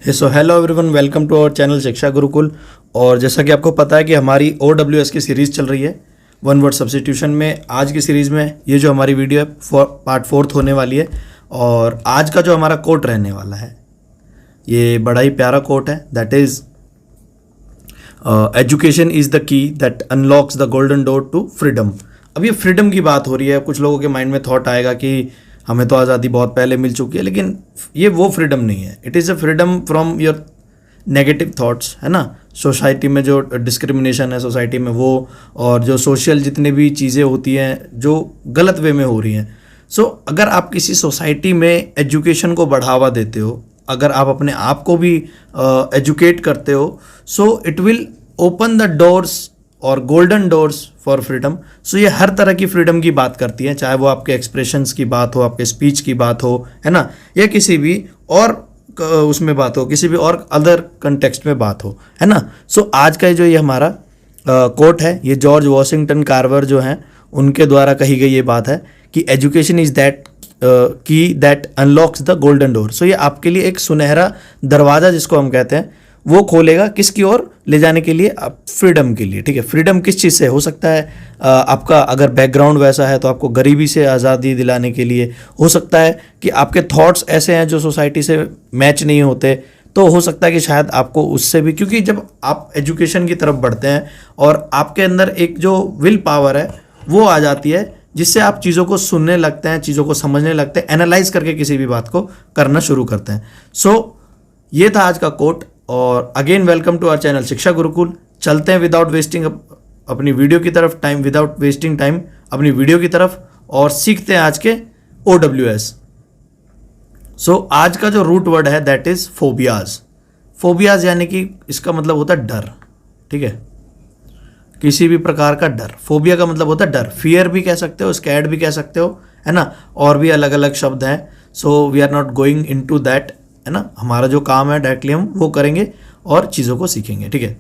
So hello everyone, welcome to our channel Shiksha Gurukul. और जैसा कि आपको पता है कि हमारी OWS की सीरीज़ चल रही है वन वर्ड सब्स्टिट्यूशन में। आज की सीरीज़ में ये जो हमारी वीडियो है पार्ट 4 होने वाली है। और आज का जो हमारा कोट रहने वाला है ये बड़ा ही प्यारा कोट है, that is education is the key that unlocks the golden door to freedom. अब ये फ्रीडम की बात हो रही है, कुछ लोगों के माइंड में थॉट आएगा कि हमें तो आज़ादी बहुत पहले मिल चुकी है, लेकिन ये वो फ्रीडम नहीं है। It is a freedom from your negative thoughts, है ना। सोसाइटी में जो डिस्क्रिमिनेशन है सोसाइटी में वो, और जो सोशल जितने भी चीज़ें होती हैं जो गलत वे में हो रही हैं। सो अगर आप किसी सोसाइटी में एजुकेशन को बढ़ावा देते हो, अगर आप अपने आप को भी एजुकेट करते हो, so it will open the doors और गोल्डन डोर्स फॉर फ्रीडम। सो ये हर तरह की फ्रीडम की बात करती है, चाहे वो आपके एक्सप्रेशंस की बात हो, आपके स्पीच की बात हो, है ना, या किसी भी और उसमें बात हो, किसी भी और अदर कंटेक्स्ट में बात हो, है ना। सो आज का जो ये हमारा कोट है, ये जॉर्ज वॉशिंगटन कार्वर जो हैं उनके द्वारा कही गई ये बात है कि education is that key that unlocks the golden door. So ये आपके लिए एक सुनहरा दरवाज़ा जिसको हम कहते हैं वो खोलेगा, किसकी ओर ले जाने के लिए, फ्रीडम के लिए। ठीक है, फ्रीडम किस चीज़ से हो सकता है, आपका अगर बैकग्राउंड वैसा है तो आपको गरीबी से आज़ादी दिलाने के लिए हो सकता है कि आपके थॉट्स ऐसे हैं जो सोसाइटी से मैच नहीं होते, तो हो सकता है कि शायद आपको उससे भी, क्योंकि जब आप एजुकेशन की तरफ बढ़ते हैं और आपके अंदर एक जो विल पावर है वो आ जाती है, जिससे आप चीज़ों को सुनने लगते हैं, चीज़ों को समझने लगते हैं, एनालाइज करके किसी भी बात को करना शुरू करते हैं। सो ये था आज का कोट। और again welcome to our channel Shiksha Gurukul. चलते हैं विदाउट वेस्टिंग अपनी वीडियो की तरफ टाइम, विदाउट वेस्टिंग टाइम अपनी वीडियो की तरफ, और सीखते हैं आज के OWS। सो आज का जो रूट वर्ड है दैट इज फोबियाज। फोबियाज यानी कि इसका मतलब होता है डर। ठीक है, किसी भी प्रकार का डर। फोबिया का मतलब होता है डर। फियर भी कह सकते हो, स्कैर्ड भी कह सकते हो, है ना, और भी अलग अलग शब्द हैं। So we are not going into that, है ना। हमारा जो काम है डायरेक्टली हम वो करेंगे और चीज़ों को सीखेंगे। ठीक है,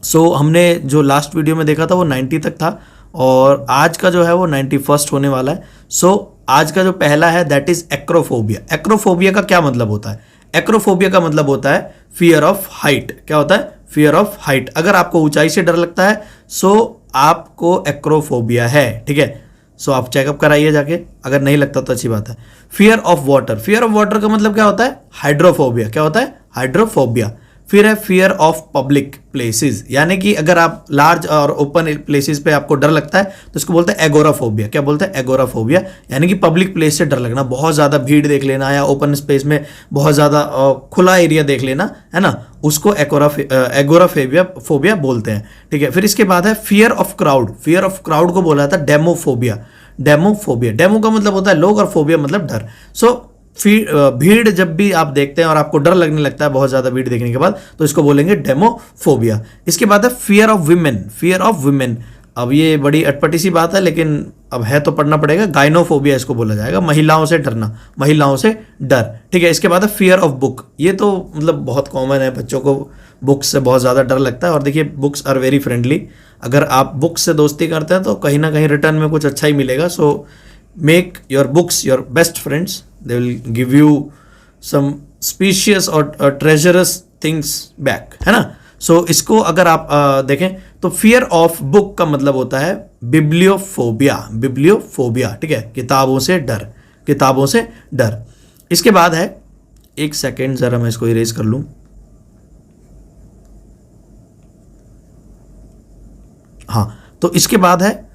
सो हमने जो लास्ट वीडियो में देखा था वो 90 तक था, और आज का जो है वो 91st होने वाला है। सो आज का जो पहला है दैट इज एक्रोफोबिया। एक्रोफोबिया का क्या मतलब होता है? एक्रोफोबिया का मतलब होता है फियर ऑफ हाइट। क्या होता है? Fear of height. अगर आपको ऊंचाई से डर लगता है सो आपको एक्रोफोबिया है। ठीक है, सो आप चेकअप कराइए जाके, अगर नहीं लगता तो अच्छी बात है। Fear of water. Fear of water का मतलब क्या होता है? हाइड्रोफोबिया। क्या होता है? हाइड्रोफोबिया। फिर है फियर ऑफ पब्लिक प्लेसेस, यानी कि अगर आप लार्ज और ओपन प्लेसेस पे आपको डर लगता है तो इसको बोलते हैं एगोराफोबिया। क्या बोलते हैं? एगोराफोबिया, यानी कि पब्लिक प्लेस से डर लगना, बहुत ज़्यादा भीड़ देख लेना या ओपन स्पेस में बहुत ज़्यादा खुला एरिया देख लेना, है ना, उसको एगोराफोबिया बोलते हैं। ठीक है, फिर इसके बाद है fear of crowd. Fear of crowd को बोला जाता है डेमोफोबिया। डेमोफोबिया, डेमो का मतलब होता है लोग और फोबिया मतलब डर। सो भीड़ जब भी आप देखते हैं और आपको डर लगने लगता है बहुत ज़्यादा भीड़ देखने के बाद, तो इसको बोलेंगे डेमोफोबिया। इसके बाद है fear of women. Fear of women, अब ये बड़ी अटपटी सी बात है लेकिन अब है तो पढ़ना पड़ेगा। गाइनोफोबिया इसको बोला जाएगा, महिलाओं से डरना, महिलाओं से डर। ठीक है, इसके बाद है फियर ऑफ बुक। ये तो मतलब बहुत कॉमन है, बच्चों को बुक्स से बहुत ज़्यादा डर लगता है। और देखिए, बुक्स आर वेरी फ्रेंडली। अगर आप बुक्स से दोस्ती करते हैं तो कहीं ना कहीं रिटर्न में कुछ अच्छा ही मिलेगा। So make your books your best friends, they will give you some specious और treacherous things back, है ना। सो इसको अगर आप देखें तो फियर ऑफ बुक का मतलब होता है बिब्लियोफोबिया। बिब्लियोफोबिया, ठीक है, किताबों से डर, किताबों से डर। इसके बाद है, एक सेकेंड जरा मैं इसको इरेज कर लूं। हाँ, तो इसके बाद है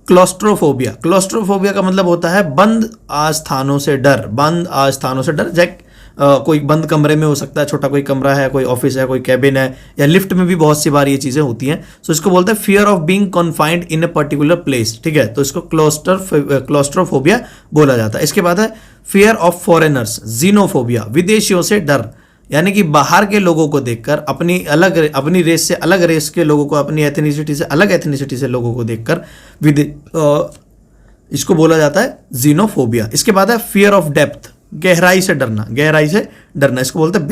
क्लॉस्ट्रोफोबिया। क्लॉस्ट्रोफोबिया का मतलब होता है बंद आस्थानों से डर। बंद आस्थानों से डर, जैसे कोई बंद कमरे में हो सकता है, छोटा कोई कमरा है, कोई ऑफिस है, कोई कैबिन है, या लिफ्ट में भी बहुत सी बार ये चीज़ें होती हैं। सो इसको बोलते हैं fear of being confined in a particular place. ठीक है, तो इसको क्लॉस्ट्रोफोबिया बोला जाता है। इसके बाद है फियर ऑफ फॉरेनर्स, जीनोफोबिया। विदेशियों से डर, यानी कि बाहर के लोगों को देखकर, अपनी रेस से अलग रेस के लोगों को, अपनी एथनिसिटी से अलग एथनिसिटी से लोगों को देखकर इसको बोला जाता है जीनोफोबिया। इसके बाद है फियर ऑफ डेप्थ, गहराई से डरना, गहराई से डरना। इसको बोलते हैं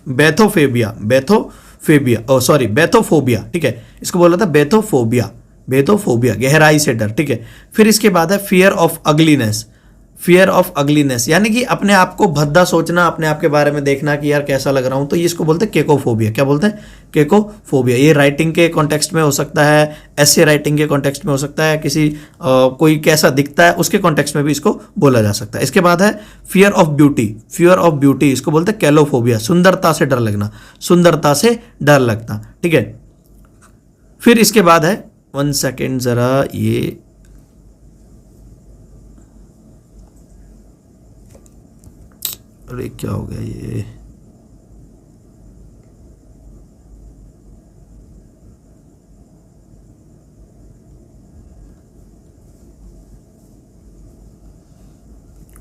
बेथोफोबिया। ठीक है, इसको बोला था बेथोफोबिया, गहराई से डर। ठीक है, फिर इसके बाद है fear of ugliness. Fear of ugliness, यानी कि अपने आप को भद्दा सोचना, अपने आप के बारे में देखना कि यार कैसा लग रहा हूं, तो ये इसको बोलते हैं केकोफोबिया। क्या बोलते हैं? केकोफोबिया। ये राइटिंग के कॉन्टेक्स्ट में हो सकता है, ऐसे राइटिंग के कॉन्टेक्स्ट में हो सकता है, किसी कोई कैसा दिखता है उसके कॉन्टेक्स्ट में भी इसको बोला जा सकता है। इसके बाद है fear of beauty. Fear of beauty इसको बोलते हैं कैलोफोबिया, सुंदरता से डर लगना, सुंदरता से डर लगता। ठीक है, फिर इसके बाद है, 1 सेकेंड जरा, ये अरे क्या हो गया ये,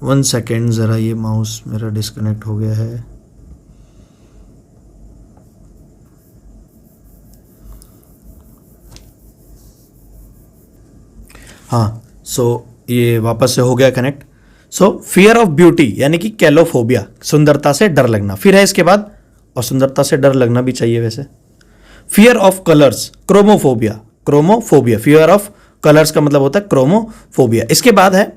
वन सेकेंड ज़रा, ये माउस मेरा डिस्कनेक्ट हो गया है। हाँ, सो ये वापस से हो गया connect. So fear of beauty यानी कि कैलोफोबिया, सुंदरता से डर लगना। फिर है इसके बाद, और सुंदरता से डर लगना भी चाहिए वैसे, fear of colours, chromophobia. Chromophobia, fear of colours का मतलब होता है क्रोमोफोबिया। इसके बाद है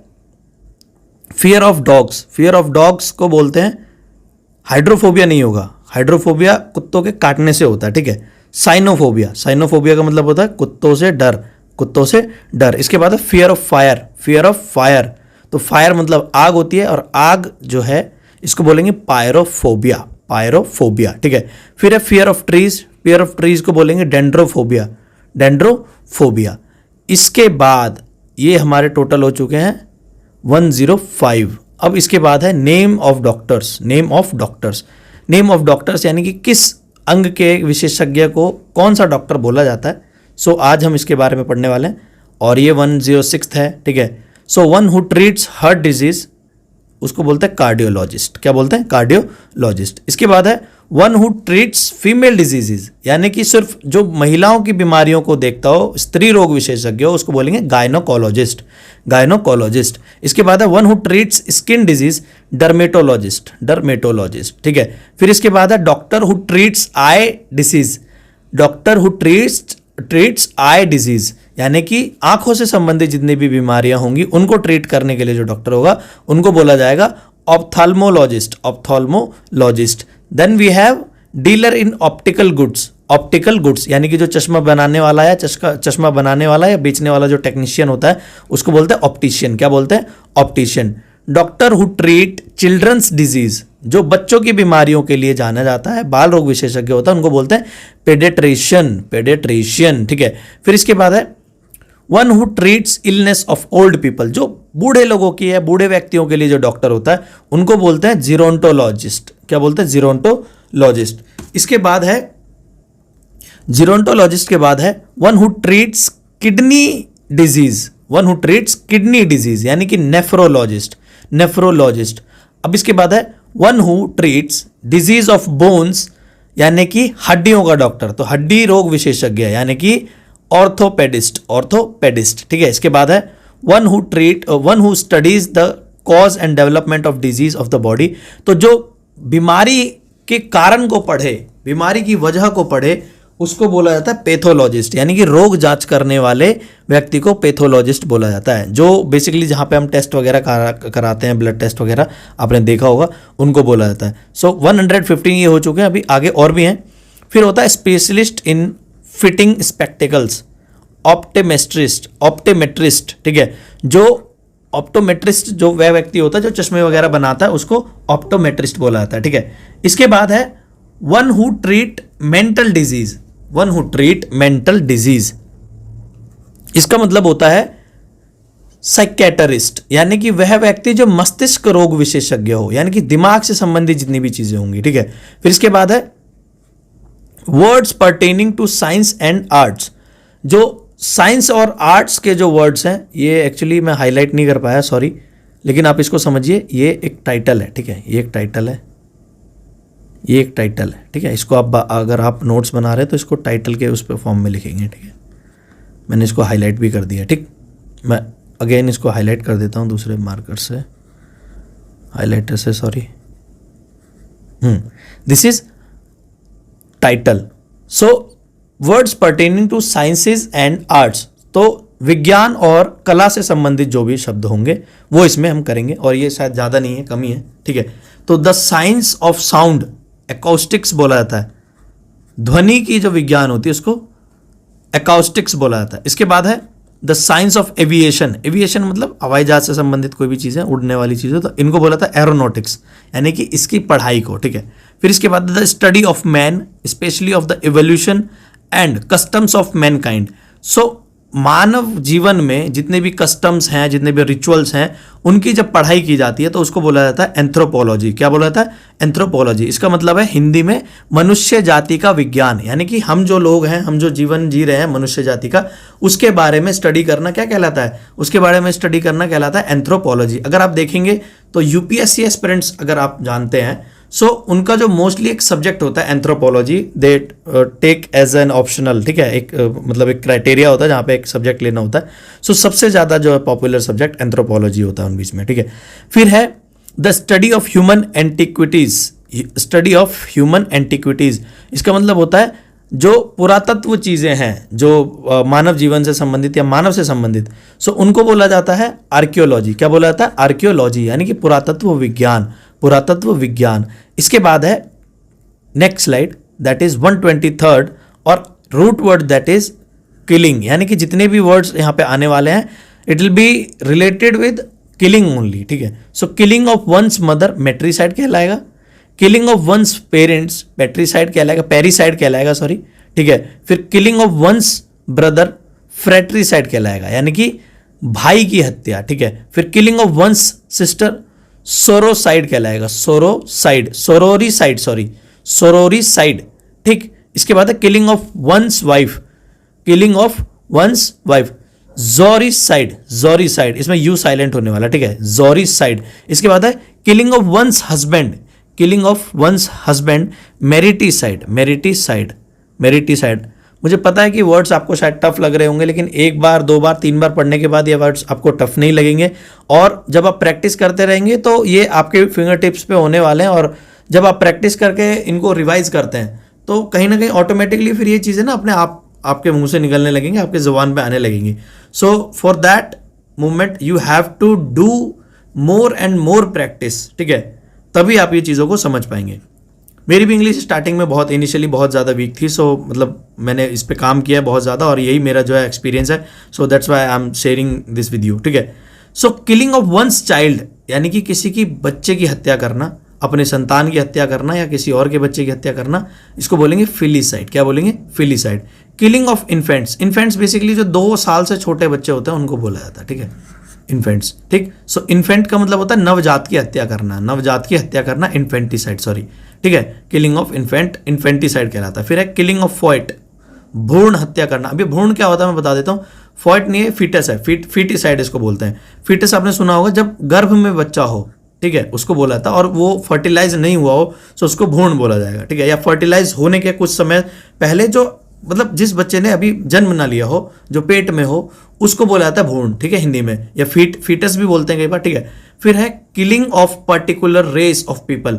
fear of dogs. Fear of dogs को बोलते हैं, हाइड्रोफोबिया नहीं होगा, हाइड्रोफोबिया कुत्तों के काटने से होता है। ठीक है, साइनोफोबिया। साइनोफोबिया का मतलब होता है कुत्तों से डर, कुत्तों से डर। इसके बाद है fear of fire. Fear of fire, तो फायर मतलब आग होती है, और आग जो है इसको बोलेंगे पायरोफोबिया, पायरोफोबिया। ठीक है, फिर है fear of trees. Fear of trees को बोलेंगे डेंड्रोफोबिया, डेंड्रोफोबिया। इसके बाद ये हमारे टोटल हो चुके हैं 105। अब इसके बाद है name of doctors. Name of doctors, name of doctors यानी कि किस अंग के विशेषज्ञ को कौन सा डॉक्टर बोला जाता है। सो आज हम इसके बारे में पढ़ने वाले हैं, और ये 106 है। ठीक है, so one who treats heart disease उसको बोलते हैं कार्डियोलॉजिस्ट। क्या बोलते हैं? कार्डियोलॉजिस्ट। इसके बाद है one who treats female diseases, यानी कि सिर्फ जो महिलाओं की बीमारियों को देखता हो, स्त्री रोग विशेषज्ञ हो, उसको बोलेंगे गायनोकोलॉजिस्ट, गायनोकोलॉजिस्ट। इसके बाद है one who treats skin disease, dermatologist, dermatologist. ठीक है, फिर इसके बाद है doctor who treats I disease, doctor who treats eye disease, यानी कि आंखों से संबंधित जितनी भी बीमारियां होंगी उनको ट्रीट करने के लिए जो डॉक्टर होगा उनको बोला जाएगा ophthalmologist, ophthalmologist. Then we have dealer in optical goods, optical goods यानी कि जो चश्मा बनाने वाला या चश्मा बनाने वाला या बेचने वाला जो टेक्नीशियन होता है उसको बोलते हैं ऑप्टिशियन। क्या बोलते हैं? Optician. Doctor who treat childrens disease, जो बच्चों की बीमारियों के लिए जाना जाता है, बाल रोग विशेषज्ञ होता है, उनको बोलते हैं पेडियाट्रिशियन, पेडियाट्रिशियन। ठीक है, फिर इसके बाद है one who treats illness of old people, जो बूढ़े लोगों की है, बूढ़े व्यक्तियों के लिए जो डॉक्टर होता है उनको बोलते हैं जीरोंटोलॉजिस्ट। क्या बोलते हैं? जीरोंटोलॉजिस्ट। इसके बाद है जीरोंटोलॉजिस्ट के बाद है one who treats kidney disease, one who treats kidney disease यानी कि नेफ्रोलॉजिस्ट, नेफ्रोलॉजिस्ट। अब इसके बाद है one who treats disease of bones यानी कि हड्डियों का डॉक्टर, तो हड्डी रोग विशेषज्ञ यानी कि ऑर्थोपेडिस्ट, ऑर्थोपेडिस्ट। ठीक है, इसके बाद है one who studies the cause and development of disease of the body, तो जो बीमारी के कारण को पढ़े, बीमारी की वजह को पढ़े, उसको बोला जाता है पैथोलॉजिस्ट, यानी कि रोग जांच करने वाले व्यक्ति को पैथोलॉजिस्ट बोला जाता है। जो बेसिकली जहाँ पे हम टेस्ट वगैरह कराते हैं, ब्लड टेस्ट वगैरह आपने देखा होगा, उनको बोला जाता है। सो 115 ये हो चुके हैं, अभी आगे और भी हैं। फिर होता है specialist in fitting spectacles, optometrist, optometrist. ठीक है, जो ऑप्टोमेट्रिस्ट जो वह व्यक्ति होता है जो चश्मे वगैरह बनाता है उसको ऑप्टोमेट्रिस्ट बोला जाता है। ठीक है, इसके बाद है one who treat mental disease, one who treat mental disease, इसका मतलब होता है साइकेटरिस्ट, यानी कि वह व्यक्ति जो मस्तिष्क रोग विशेषज्ञ हो, यानी कि दिमाग से संबंधित जितनी भी चीजें होंगी। ठीक है, फिर इसके बाद है words pertaining to science and arts, जो साइंस और आर्ट्स के जो वर्ड्स हैं, ये एक्चुअली मैं हाईलाइट नहीं कर पाया, सॉरी, लेकिन आप इसको समझिए, ये एक टाइटल है। ठीक है, ये एक टाइटल है, ये एक टाइटल है। ठीक है, इसको आप अगर आप नोट्स बना रहे हैं तो इसको टाइटल के उस पे फॉर्म में लिखेंगे। ठीक है, मैंने इसको हाईलाइट भी कर दिया। ठीक, मैं अगेन इसको हाईलाइट कर देता हूँ दूसरे मार्कर से, हाईलाइटर से, sorry. This is title. So words pertaining to sciences and arts, तो विज्ञान और कला से संबंधित जो भी शब्द होंगे वो इसमें हम करेंगे, और ये शायद ज़्यादा नहीं है, कमी है, ठीक है। तो the science of sound, acoustics बोला जाता है, ध्वनि की जो विज्ञान होती है उसको एकॉस्टिक्स बोला जाता है। इसके बाद है the science of aviation, aviation मतलब हवाई जहाज से संबंधित कोई भी चीज़ें, उड़ने वाली चीज़ें, तो इनको बोला था एरोनॉटिक्स, यानी कि इसकी पढ़ाई को, ठीक है। फिर इसके बाद the study of man, specially of the evolution and customs of mankind. So मानव जीवन में जितने भी कस्टम्स हैं, जितने भी रिचुअल्स हैं, उनकी जब पढ़ाई की जाती है तो उसको बोला जाता है एंथ्रोपोलॉजी। क्या बोला जाता है? एंथ्रोपोलॉजी। इसका मतलब है हिंदी में मनुष्य जाति का विज्ञान, यानी कि हम जो लोग हैं, हम जो जीवन जी रहे हैं मनुष्य जाति का, उसके बारे में स्टडी करना क्या कहलाता है? उसके बारे में स्टडी करना कहलाता है एंथ्रोपोलॉजी। अगर आप देखेंगे तो यूपीएससी एस्पिरेंट्स अगर आप जानते हैं, सो उनका जो मोस्टली एक सब्जेक्ट होता है anthropology, they take as an optional, ठीक है, एक मतलब एक क्राइटेरिया होता है जहाँ पे एक सब्जेक्ट लेना होता है। सो सबसे ज़्यादा जो है पॉपुलर सब्जेक्ट एंथ्रोपोलॉजी होता है उन बीच में, ठीक है। फिर है the study of human antiquities, study of human antiquities, इसका मतलब होता है जो पुरातत्व चीज़ें हैं जो मानव जीवन से संबंधित या मानव से संबंधित, सो उनको बोला जाता है आर्कियोलॉजी। क्या बोला जाता है? आर्कियोलॉजी, यानी कि पुरातत्व विज्ञान, पुरातत्व विज्ञान। इसके बाद है next slide, that is 123rd, और root word that is killing, यानी कि जितने भी वर्ड्स यहाँ पे आने वाले हैं it will be related with killing only, ठीक है। So killing of one's mother matricide कहलाएगा, killing of one's parents patricide कहलाएगा, पेरिसाइड कहलाएगा, सॉरी, ठीक है। फिर killing of one's brother fratricide कहलाएगा, यानी कि भाई की हत्या, ठीक है। फिर killing of one's sister sororicide कहलाएगा, सोरोसाइड, सोरोरीसाइड, सॉरी, सोरोरीसाइड, ठीक। इसके बाद है killing of one's wife, killing of one's wife, uxoricide, जोरिसाइड, इसमें यू साइलेंट होने वाला, ठीक है, जोरिसाइड। इसके बाद है killing of one's husband, killing of one's husband, mariticide, mariticide, mariticide. मुझे पता है कि वर्ड्स आपको शायद टफ लग रहे होंगे, लेकिन एक बार, दो बार, तीन बार पढ़ने के बाद ये वर्ड्स आपको टफ नहीं लगेंगे, और जब आप प्रैक्टिस करते रहेंगे तो ये आपके फिंगर टिप्स पे होने वाले हैं, और जब आप प्रैक्टिस करके इनको रिवाइज करते हैं तो कहीं ना कहीं ऑटोमेटिकली फिर ये चीज़ें ना अपने आप आपके मुंह से निकलने लगेंगी, आपके जुबान पे आने लगेंगी। So for that movement you have to do more and more practice, ठीक है, तभी आप ये चीज़ों को समझ पाएंगे। मेरी भी इंग्लिश स्टार्टिंग में बहुत इनिशियली बहुत ज़्यादा वीक थी, सो मतलब मैंने इस पे काम किया है बहुत ज़्यादा, और यही मेरा जो है एक्सपीरियंस है, so that's why I am sharing this with you, ठीक है। So killing of once child, यानी कि किसी की बच्चे की हत्या करना, अपने संतान की हत्या करना या किसी और के बच्चे की हत्या करना, इसको बोलेंगे फिलिसाइड। क्या बोलेंगे? Filicide. Killing of infants, infants basically जो 2 साल से छोटे बच्चे होते हैं उनको बोला जाता है, ठीक है, इन्फेंट्स, ठीक। सो इन्फेंट का मतलब होता है नवजात की हत्या करना, नवजात की हत्या करना, इन्फेंटिसाइड, सॉरी, ठीक है। किलिंग ऑफ इन्फेंट इन्फेंटिसाइड कहलाता है। फिर है किलिंग ऑफ फॉइट, भ्रूण हत्या करना। अभी भ्रूण क्या होता है मैं बता देता हूँ, फॉइट नहीं है, फीटस है, फीटिसाइड इसको बोलते हैं। फीटस आपने सुना होगा जब गर्भ में बच्चा हो, ठीक है, उसको बोला था, और वो फर्टिलाइज नहीं हुआ हो तो उसको भ्रूण बोला जाएगा, ठीक है। या फर्टिलाइज होने के कुछ समय पहले जो मतलब जिस बच्चे ने अभी जन्म ना लिया हो, जो पेट में हो, उसको बोला जाता है भ्रूण, ठीक है, हिंदी में, या फीटस भी बोलते हैं कई बार, ठीक है। फिर है killing of particular race of people,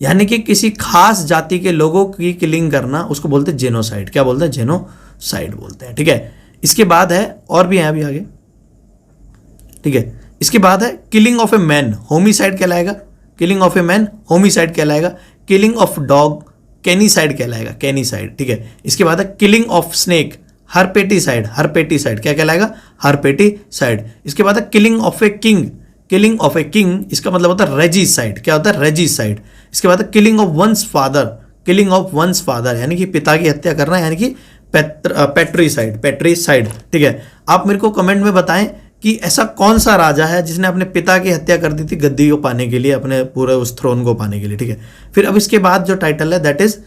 यानी कि किसी खास जाति के लोगों की किलिंग करना, उसको बोलते हैं जेनोसाइड। क्या बोलते हैं? जेनोसाइड बोलते हैं, ठीक है। इसके बाद है, और भी है अभी आगे, ठीक है। इसके बाद है killing of a man, homicide कहलाएगा, killing of a man homicide कहलाएगा। किलिंग ऑफ डॉग कैनिसाइड कहलाएगा, कैनिसाइड, ठीक है। इसके बाद है killing of snake, herpeticide, herpeticide क्या कहलाएगा? हरपेटिसाइड। इसके बाद है killing of a king, killing of a king, इसका मतलब होता है रेजिसाइड। क्या होता है? रेजिसाइड। इसके बाद है killing of once father, killing of once father, यानी कि पिता की हत्या करना, यानी कि पेट्रिसाइड, पेट्रिसाइड, ठीक है। आप मेरे को कमेंट में बताएं कि ऐसा कौन सा राजा है जिसने अपने पिता की हत्या कर दी थी गद्दी को पाने के लिए, अपने पूरे उस थ्रोन को पाने के लिए, ठीक है। फिर अब इसके बाद जो टाइटल है that is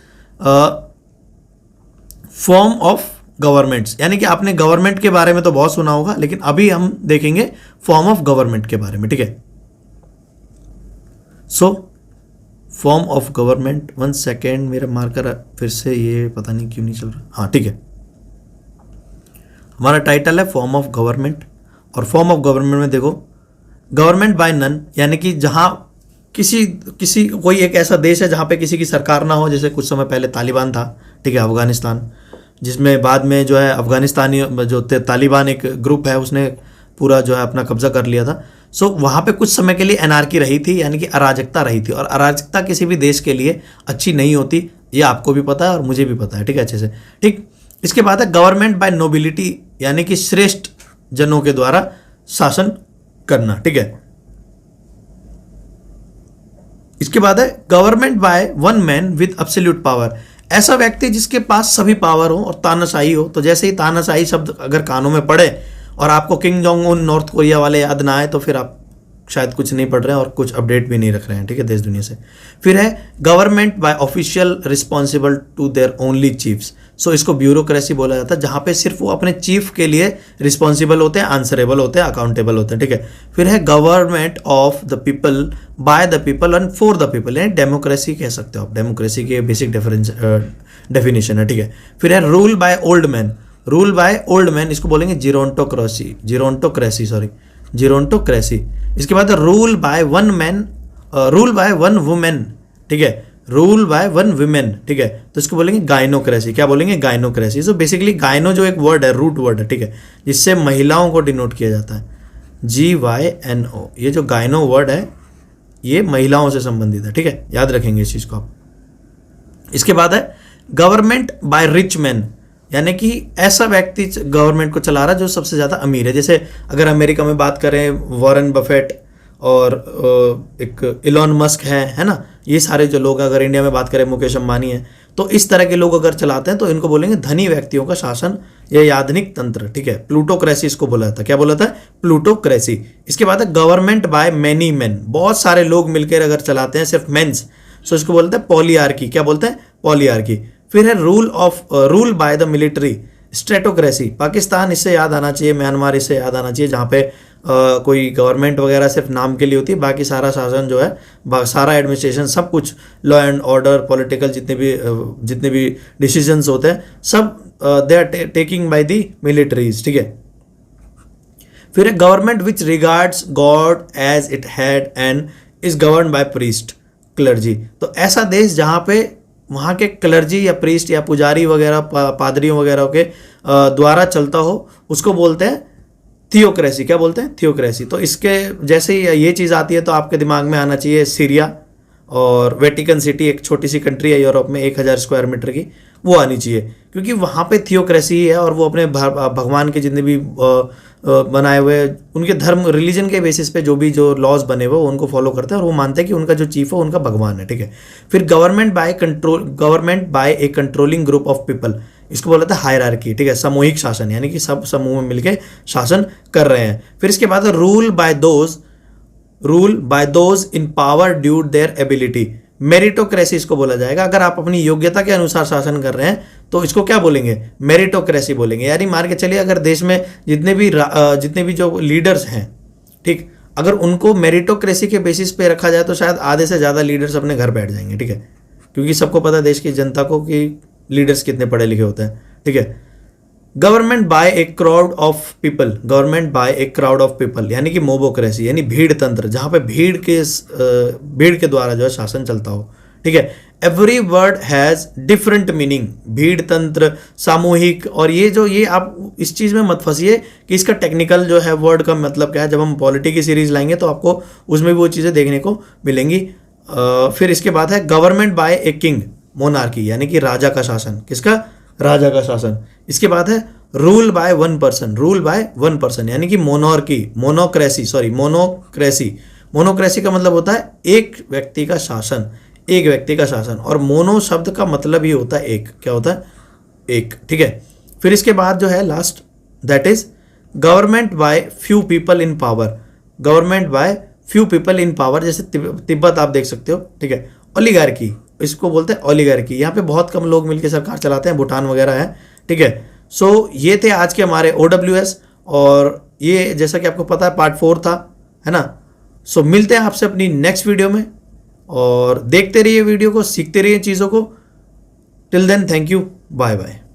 form of governments, यानी कि आपने गवर्नमेंट के बारे में तो बहुत सुना होगा, लेकिन अभी हम देखेंगे फॉर्म ऑफ गवर्नमेंट के बारे में, ठीक है। So form of government, 1 second, मेरा मार्कर फिर से ये पता नहीं क्यों नहीं चल रहा, हाँ ठीक है। हमारा टाइटल है फॉर्म ऑफ गवर्नमेंट, और फॉर्म ऑफ गवर्नमेंट में देखो गवर्नमेंट बाय नन, यानी कि जहाँ किसी कोई एक ऐसा देश है जहाँ पे किसी की सरकार ना हो, जैसे कुछ समय पहले तालिबान था, ठीक है, अफगानिस्तान। जिसमें बाद में जो है अफगानिस्तानी जो तालिबान एक ग्रुप है उसने पूरा जो है अपना कब्जा कर लिया था। सो वहाँ पे कुछ समय के लिए एनार्की रही थी, यानी कि अराजकता रही थी, और अराजकता किसी भी देश के लिए अच्छी नहीं होती, ये आपको भी पता है और मुझे भी पता है, ठीक है, अच्छे से, ठीक। इसके बाद है गवर्नमेंट बाय नोबिलिटी, यानी कि श्रेष्ठ जनों के द्वारा शासन करना, ठीक है। इसके बाद है government by one man with absolute power, ऐसा व्यक्ति जिसके पास सभी पावर हो और तानाशाही हो। तो जैसे ही तानाशाही शब्द अगर कानों में पड़े और आपको king Jong Un north Korea वाले याद ना आए, तो फिर आप शायद कुछ नहीं पढ़ रहे हैं और कुछ अपडेट भी नहीं रख रहे हैं, ठीक है, देश दुनिया से। फिर है government by official responsible to their only chiefs, so इसको ब्यूरोक्रेसी बोला जाता है, जहाँ पे सिर्फ वो अपने चीफ के लिए रिस्पॉन्सिबल होते हैं, आंसरेबल होते हैं, अकाउंटेबल होते हैं, ठीक है। फिर है government of the people by the people and for the people, यानी डेमोक्रेसी कह सकते हो आप, डेमोक्रेसी की बेसिक डेफिनेशन है, ठीक है। फिर है rule by old man, rule by old man इसको बोलेंगे जीरोंटोक्रेसी। इसके बाद rule by one man, rule by one women, ठीक है, रूल बाय वन वुमेन, ठीक है, तो इसको बोलेंगे गाइनोक्रेसी। क्या बोलेंगे? गाइनोक्रेसी। सो बेसिकली गाइनो जो एक वर्ड है, रूट वर्ड है, ठीक है, जिससे महिलाओं को डिनोट किया जाता है, GYNO, ये जो गाइनो वर्ड है ये महिलाओं से संबंधित है, ठीक है, याद रखेंगे इस चीज को आप। इसके बाद है गवर्नमेंट बाय रिच मैन, यानी कि ऐसा व्यक्ति गवर्नमेंट को चला रहा है जो सबसे ज़्यादा अमीर है। जैसे अगर अमेरिका में बात करें, वॉरेन बफेट और एक इलॉन मस्क है ना, ये सारे जो लोग, अगर इंडिया में बात करें मुकेश अंबानी है, तो इस तरह के लोग अगर चलाते हैं तो इनको बोलेंगे धनी व्यक्तियों का शासन या आधुनिक तंत्र, ठीक है, प्लूटोक्रेसी इसको बोला जाता है। क्या बोला था? प्लूटोक्रेसी। इसके बाद है गवर्नमेंट बाय मैनी मैन, बहुत सारे लोग मिलकर अगर चलाते हैं, सिर्फ मेंस, सो इसको बोलते हैं पॉलीआर्की। क्या बोलते हैं? पॉलीआर्की। फिर है rule by the military, stratocracy. Pakistan इससे याद आना चाहिए, म्यांमार इससे याद आना चाहिए, जहाँ पे कोई गवर्नमेंट वगैरह सिर्फ नाम के लिए होती है, बाकी सारा शासन जो है, सारा एडमिनिस्ट्रेशन, सब कुछ, लॉ एंड ऑर्डर, पॉलिटिकल जितने भी डिसीजंस होते हैं, सब they are taking by the militaries, ठीक है। फिर है government which regards God as it head and is govern by priest, clergy. तो ऐसा देश जहाँ पे वहाँ के क्लर्जी या प्रीस्ट या पुजारी वगैरह, पादरियों वगैरह के द्वारा चलता हो, उसको बोलते हैं थियोक्रेसी। क्या बोलते हैं? थियोक्रेसी। तो इसके जैसे ही ये चीज़ आती है तो आपके दिमाग में आना चाहिए सीरिया और वेटिकन सिटी, एक छोटी सी कंट्री है यूरोप में, 1000 स्क्वायर मीटर की, वो आनी चाहिए, क्योंकि वहाँ पे थियोक्रेसी है और वो अपने भगवान के जितने भी बनाए हुए उनके धर्म, रिलीजन के बेसिस पे जो लॉज बने हुए उनको फॉलो करते हैं और वो मानते हैं कि उनका जो चीफ है उनका भगवान है, ठीक है। फिर government by A controlling group of people, इसको बोला था हायरार्की, ठीक है, सामूहिक शासन, यानी कि सब समूह में मिलकर शासन कर रहे हैं। फिर इसके बाद rule by those in power due their ability, meritocracy इसको बोला जाएगा। अगर आप अपनी योग्यता के अनुसार शासन कर रहे हैं तो इसको क्या बोलेंगे? मेरिटोक्रेसी बोलेंगे। यानी मार के चलिए, अगर देश में जितने भी जो लीडर्स हैं, ठीक, अगर उनको मेरिटोक्रेसी के बेसिस पे रखा जाए तो शायद आधे से ज़्यादा लीडर्स अपने घर बैठ जाएंगे, ठीक है, क्योंकि सबको पता है देश की जनता को कि लीडर्स कितने पढ़े लिखे होते हैं, ठीक है। Government bye a crowd of people, यानी कि मोबोक्रेसी, यानी भीड़ तंत्र, जहां पे भीड़ के द्वारा जो है शासन चलता हो, ठीक है। Every word has different meaning, भीड़ तंत्र, सामूहिक, और ये आप इस चीज में मत फंसिए कि इसका टेक्निकल जो है वर्ड का मतलब क्या है। जब हम पॉलिटी की सीरीज लाएंगे तो आपको उसमें भी वो चीजें देखने को मिलेंगी। फिर इसके बाद है government bye a king, monarchy, यानी कि राजा का शासन। किसका? राजा का शासन। इसके बाद है रूल बाय वन पर्सन, यानी कि मोनोक्रेसी का मतलब होता है एक व्यक्ति का शासन, और मोनो शब्द का मतलब ही होता है एक। क्या होता है? एक, ठीक है। फिर इसके बाद जो है last, that is government by few people in power, जैसे तिब्बत आप देख सकते हो, ठीक है। ओलिगार्की, इसको बोलते हैं ओलिगार्की, यहाँ पे बहुत कम लोग मिलकर सरकार चलाते हैं, भूटान वगैरह है, ठीक है। सो ये थे आज के हमारे OWS, और ये जैसा कि आपको पता है पार्ट 4 था, है ना। सो मिलते हैं आपसे अपनी नेक्स्ट वीडियो में, और देखते रहिए वीडियो को, सीखते रहिए चीज़ों को। Till then, thank you, bye bye.